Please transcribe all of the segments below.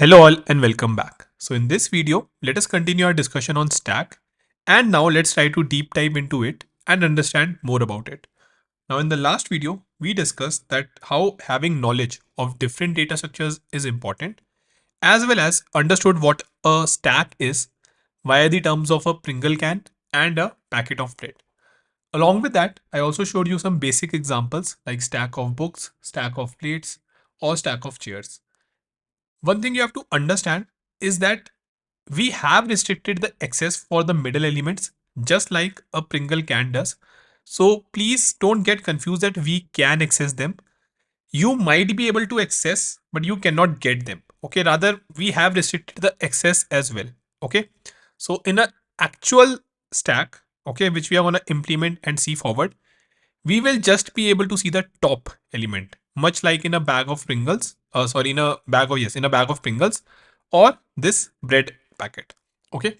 Hello all and welcome back. So in this video, let us continue our discussion on stack and now let's try to deep dive into it and understand more about it. Now in the last video, we discussed that how having knowledge of different data structures is important as well as understood what a stack is via the terms of a Pringle can and a packet of bread. Along with that, I also showed you some basic examples like stack of books, stack of plates or stack of chairs. One thing you have to understand is that we have restricted the access for the middle elements just like a Pringle can does. So please don't get confused that we can access them. You might be able to access, but you cannot get them. Okay, rather we have restricted the access as well. Okay, so in a actual stack, okay, which we are going to implement and see forward, we will just be able to see the top element, much like in a bag of Pringles. Sorry, in a bag of yes, in a bag of Pringles, or this bread packet. Okay,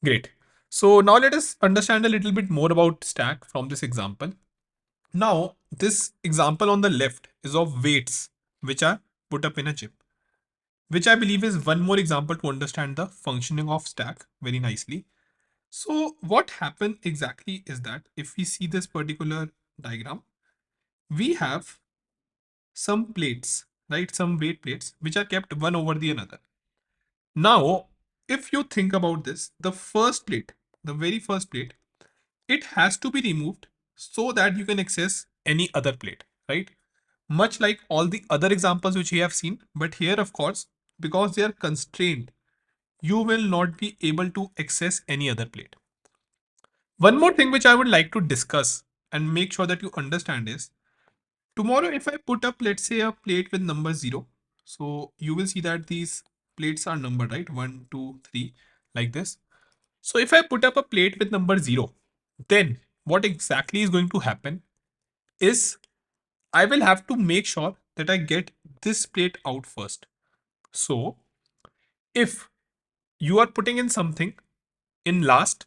great. So now let us understand a little bit more about stack from this example. Now, this example on the left is of weights which are put up in a chip, which I believe is one more example to understand the functioning of stack very nicely. So what happened exactly is that if we see this particular diagram, we have some plates, right? Some weight plates which are kept one over the another. Now, if you think about this, the first plate, the very first plate, it has to be removed so that you can access any other plate, right? Much like all the other examples which we have seen, but here, of course, because they are constrained, you will not be able to access any other plate. One more thing which I would like to discuss and make sure that you understand is tomorrow, if I put up, let's say, a plate with number 0, so you will see that these plates are numbered, right? 1, 2, 3, like this. So if I put up a plate with number 0, then what exactly is going to happen is I will have to make sure that I get this plate out first. So if you are putting in something in last,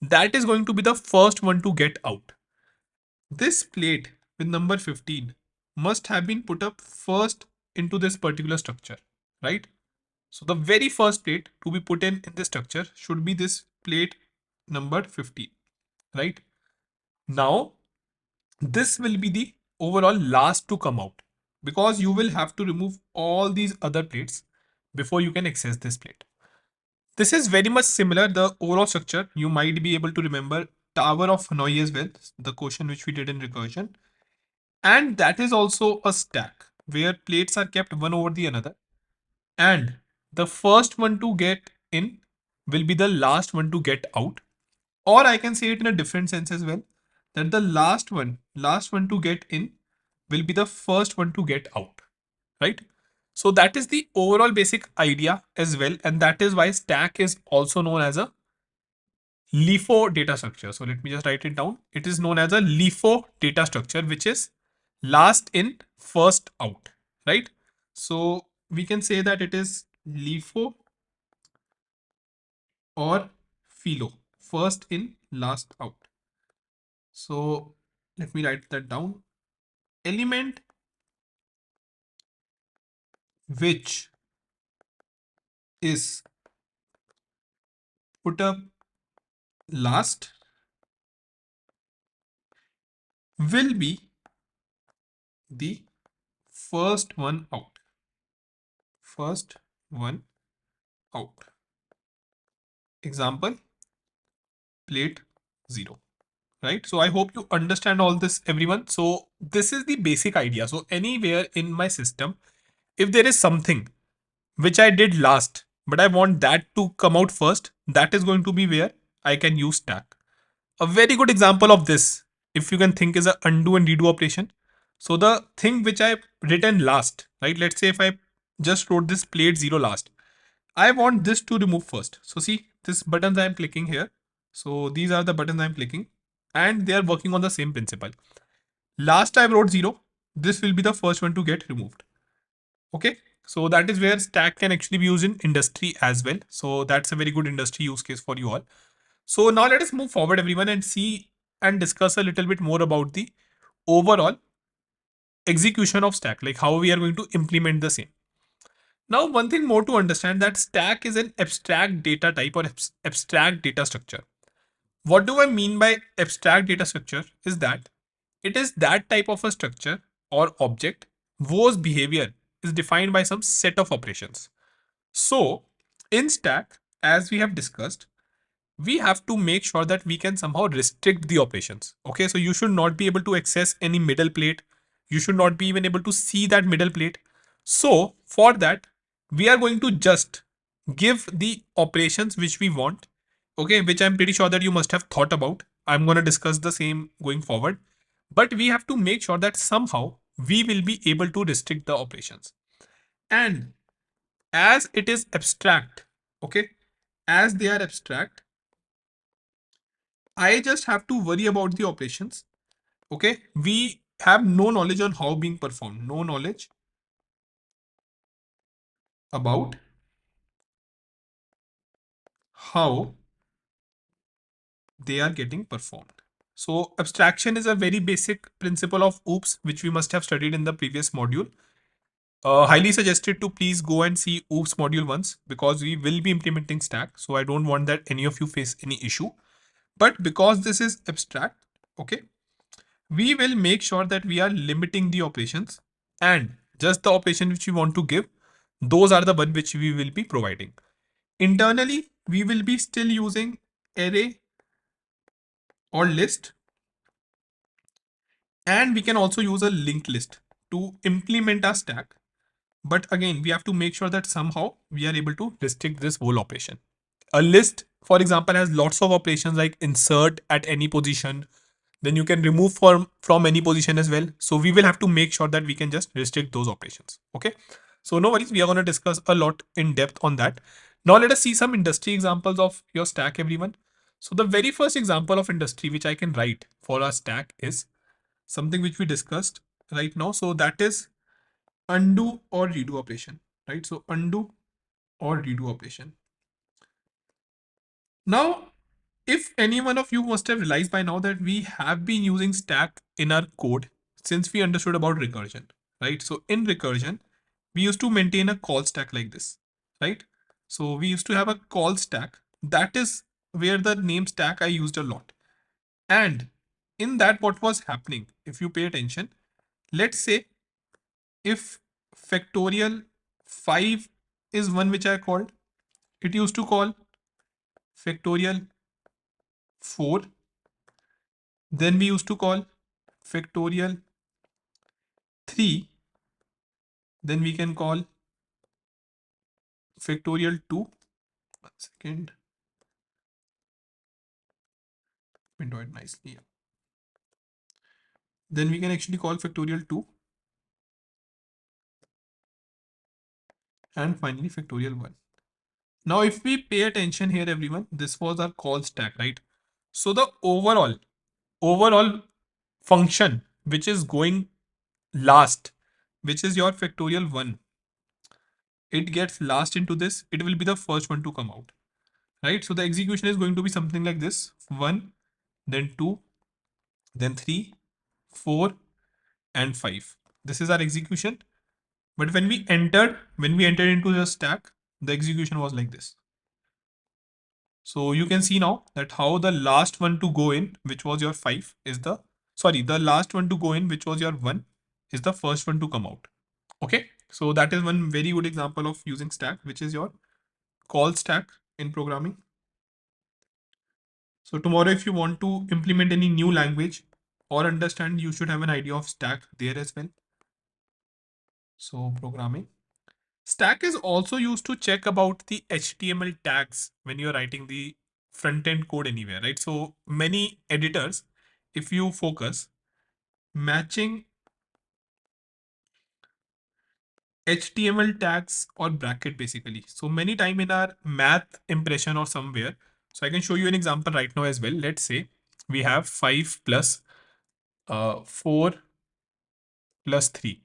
that is going to be the first one to get out. This plate with number 15 must have been put up first into this particular structure, right? So the very first plate to be put in this structure should be this plate number 15, right? Now, this will be the overall last to come out because you will have to remove all these other plates before you can access this plate. This is very much similar, the overall structure. You might be able to remember Tower of Hanoi as well, the question which we did in recursion. And that is also a stack where plates are kept one over the another. And the first one to get in will be the last one to get out. Or I can say it in a different sense as well, that the last one to get in will be the first one to get out, right? So that is the overall basic idea as well. And that is why stack is also known as a LIFO data structure. So let me just write it down. It is known as a LIFO data structure, which is last in, first out, right? So we can say that it is LIFO or philo, first in, last out. So let me write that down. Element which is put up last will be the first one out. First one out. Example, plate 0. Right? So I hope you understand all this, everyone. So this is the basic idea. So anywhere in my system, if there is something which I did last, but I want that to come out first, that is going to be where I can use stack. A very good example of this, if you can think, is a undo and redo operation. So the thing which I written last, right? Let's say if I just wrote this plate 0 last, I want this to remove first. So see this buttons I am clicking here. So these are the buttons I am clicking and they are working on the same principle. Last I wrote 0. This will be the first one to get removed. Okay. So that is where stack can actually be used in industry as well. So that's a very good industry use case for you all. So now let us move forward, everyone, and see and discuss a little bit more about the overall execution of stack, like how we are going to implement the same. Now, one thing more to understand, that stack is an abstract data type or abstract data structure. What do I mean by abstract data structure is that it is that type of a structure or object whose behavior is defined by some set of operations. So, in stack, as we have discussed, we have to make sure that we can somehow restrict the operations. Okay, so you should not be able to access any middle plate. You should not be even able to see that middle plate. So, for that, we are going to just give the operations which we want. Okay, which I'm pretty sure that you must have thought about. I'm going to discuss the same going forward. But we have to make sure that somehow we will be able to restrict the operations. And as it is abstract, okay, as they are abstract, I just have to worry about the operations. Okay, we have no knowledge on how being performed, no knowledge about how they are getting performed. So abstraction is a very basic principle of OOPS which we must have studied in the previous module. Highly suggested to please go and see OOPS module once, because we will be implementing stack. So I don't want that any of you face any issue. But because this is abstract, okay, we will make sure that we are limiting the operations, and just the operation which we want to give, those are the one which we will be providing. Internally, we will be still using array or list, and we can also use a linked list to implement our stack. But again, we have to make sure that somehow we are able to restrict this whole operation. A list, for example, has lots of operations like insert at any position. Then you can remove from any position as well. So we will have to make sure that we can just restrict those operations. Okay. So no worries. We are going to discuss a lot in depth on that. Now let us see some industry examples of your stack, everyone. So the very first example of industry which I can write for our stack is something which we discussed right now. So that is undo or redo operation, right? So undo or redo operation. Now, if any one of you must have realized by now that we have been using stack in our code since we understood about recursion, right? So in recursion, we used to maintain a call stack like this, right? So we used to have a call stack. That is where the name stack I used a lot. And in that, what was happening, if you pay attention, let's say if factorial 5 is one which I called, it used to call factorial 4. Then we used to call factorial 3. Then we can call factorial 2. 1 second. We do it nicely. Then we can actually call factorial 2. And finally factorial 1. Now if we pay attention here, everyone, this was our call stack, right? So the overall function which is going last, which is your factorial 1, it gets last into this, it will be the first one to come out, right? So the execution is going to be something like this: 1, then 2, then 3, 4, and 5. This is our execution. But when we entered into the stack, the execution was like this. So you can see now that how the last one to go in, which was your 5, is the last one to go in, which was your 1, is the first one to come out. Okay. So that is one very good example of using stack, which is your call stack in programming. So tomorrow, if you want to implement any new language or understand, you should have an idea of stack there as well. So programming. Stack is also used to check about the HTML tags when you're writing the front end code anywhere, right? So many editors, if you focus, matching HTML tags or bracket basically. So many time in our math impression or somewhere. So I can show you an example right now as well. Let's say we have 5 plus 4 plus 3.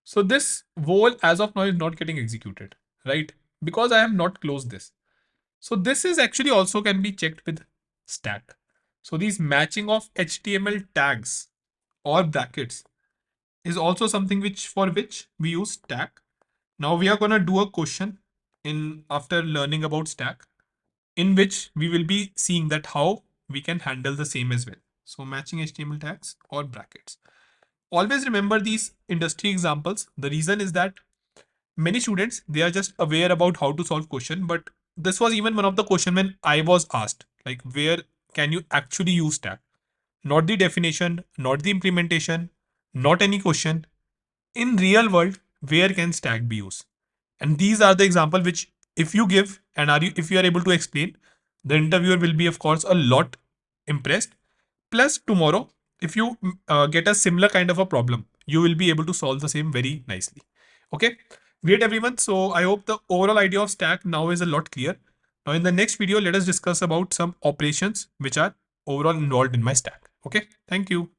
So this whole as of now is not getting executed, right? Because I have not closed this. So this is actually also can be checked with stack. So these matching of HTML tags or brackets is also something which we use stack. Now we are gonna do a question in after learning about stack, in which we will be seeing that how we can handle the same as well. So matching HTML tags or brackets. Always remember these industry examples. The reason is that many students, they are just aware about how to solve question, but this was even one of the question when I was asked, like, where can you actually use stack? Not the definition, not the implementation, not any question. In real world, where can stack be used? And these are the example which, if you give and if you are able to explain, the interviewer will be of course a lot impressed. Plus tomorrow, if you get a similar kind of a problem, you will be able to solve the same very nicely. Okay, great everyone. So I hope the overall idea of stack now is a lot clear. Now in the next video, let us discuss about some operations which are overall involved in my stack. Okay, thank you.